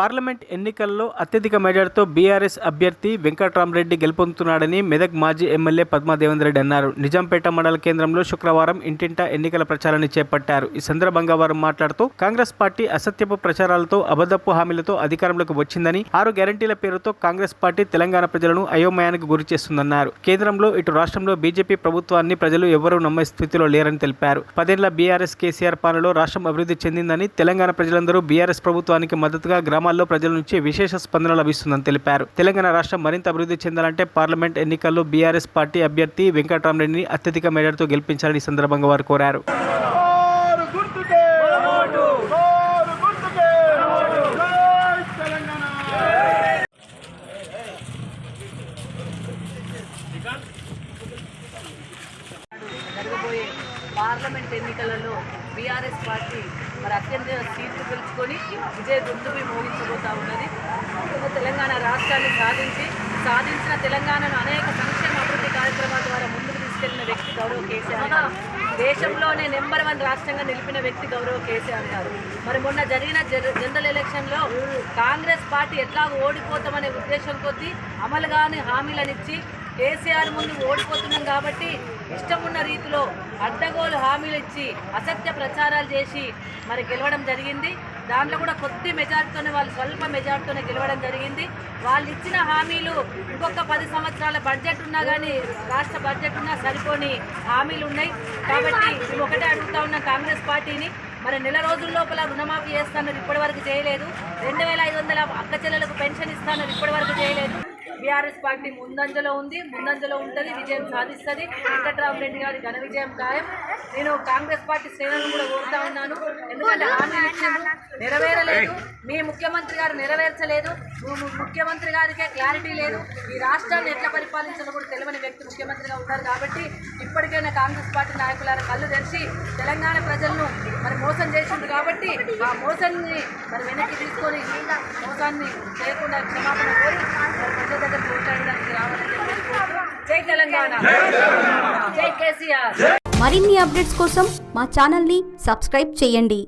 Parliament ఎన్నికల్లో అత్యధిక మెజార్టీతో బీఆర్ఎస్ అభ్యర్థి వెంకట్రామరెడ్డి గెలుపొందుతున్నాడని మెదక్ మాజీ ఎమ్మెల్యే పద్మా దేవేందర్ రెడ్డి అన్నారు. నిజాంపేట మండల కేంద్రంలో శుక్రవారం ఇంటింటా ఎన్నికల ప్రచారాన్ని చేపట్టారు. ఈ సందర్భంగా వారు మాట్లాడుతూ కాంగ్రెస్ పార్టీ అసత్యపు ప్రచారాలతో అబద్ధపు హామీలతో అధికారంలోకి వచ్చిందని 6 గ్యారంటీల పేరుతో కాంగ్రెస్ పార్టీ తెలంగాణ ప్రజలను అయోమయానికి గురి చేస్తుందన్నారు. కేంద్రంలో ఇటు రాష్ట్రంలో బీజేపీ ప్రభుత్వాన్ని ప్రజలు ఎవరూ నమ్మే స్థితిలో లేరని తెలిపారు. 10 ఏళ్ల బీఆర్ఎస్ కేసీఆర్ పాలనలో రాష్ట్రం అభివృద్ధి చెందిందని, తెలంగాణ ప్రజలందరూ బీఆర్ఎస్ ప్రభుత్వానికి మద్దతుగా గ్రామాల్లో ప్రజల నుంచి విశేష స్పందన లభిస్తుందని తెలిపారు. తెలంగాణ రాష్ట్రం మరింత అభివృద్ధి చెందాలంటే పార్లమెంట్ ఎన్నికల్లో బీఆర్ఎస్ పార్టీ అభ్యర్థి వెంకట్రామరెడ్డిని అత్యధిక మెజార్టీతో గెలిపించాలని ఈ సందర్భంగా వారు కోరారు. జరగబోయే పార్లమెంట్ ఎన్నికలలో బీఆర్ఎస్ పార్టీ మరి అత్యంత సీట్లు గెలుచుకొని విజయ గొంతుపై మోగించబోతా ఉన్నది. తెలంగాణ రాష్ట్రాన్ని సాధించిన తెలంగాణను అనేక సంక్షేమ అభివృద్ధి కార్యక్రమాల ద్వారా ముందుకు తీసుకెళ్లిన వ్యక్తి గౌరవ కేసీఆర్ గారు. దేశంలోనే నెంబర్ 1 రాష్ట్రంగా నిలిపిన వ్యక్తి గౌరవ కేసీఆర్ గారు. మరి మొన్న జరిగిన జనరల్ ఎలక్షన్లో కాంగ్రెస్ పార్టీ ఎట్లా ఓడిపోతామనే ఉద్దేశం కొద్దీ అమలుగాని హామీలనిచ్చి కేసీఆర్ ముందు ఓడిపోతున్నాం కాబట్టి ఇష్టం ఉన్న రీతిలో అడ్డగోలు హామీలు ఇచ్చి అసత్య ప్రచారాలు చేసి మరి గెలవడం జరిగింది. దాంట్లో కూడా కొద్ది మెజార్టీతోనే వాళ్ళు స్వల్ప మెజార్టీతోనే గెలవడం జరిగింది. వాళ్ళు ఇచ్చిన హామీలు ఇంకొక 10 సంవత్సరాల బడ్జెట్ ఉన్నా కానీ రాష్ట్ర బడ్జెట్ ఉన్నా సరిపోని హామీలు ఉన్నాయి. కాబట్టి మేము ఒకటే అడుగుతా ఉన్నాం కాంగ్రెస్ పార్టీని, మరి నెల రోజుల లోపల రుణమాఫీ చేస్తానని ఇప్పటివరకు చేయలేదు. 2500 అక్క చెల్లెలకు పెన్షన్ ఇస్తానని ఇప్పటివరకు చేయలేదు. బీఆర్ఎస్ పార్టీ ముందంజలో ఉంటుంది, విజయం సాధిస్తుంది. వెంకట్రామరెడ్డి గారి ఘన విజయం ఖాయం. నేను కాంగ్రెస్ పార్టీ శ్రేణులను కూడా కోరుతా ఉన్నాను. ఎందుకంటే హామీలు ఇచ్చారు, నెరవేరలేదు. మీ ముఖ్యమంత్రి గారు నెరవేర్చలేదు. ముఖ్యమంత్రి గారికే క్లారిటీ లేదు. ఈ రాష్ట్రాన్ని ఎట్లా పరిపాలించాలో కూడా తెలియని వ్యక్తి ముఖ్యమంత్రిగా ఉన్నారు. కాబట్టి ఇప్పటికైనా కాంగ్రెస్ పార్టీ నాయకుల కళ్ళు తెరిచి తెలంగాణ ప్రజలను మరి మోసం చేసింది కాబట్టి ఆ మోసాన్ని మరి వెనక్కి తీసుకొని మోసాన్ని చేయకుండా క్షమాపణ కోరి ప్రజల దగ్గర పోట్లాడడానికి రావాలని చెప్పి జై తెలంగాణ, జై కేసీఆర్. మరిన్ని అప్డేట్స్ కోసం మా ఛానల్ని సబ్స్క్రైబ్ చేయండి.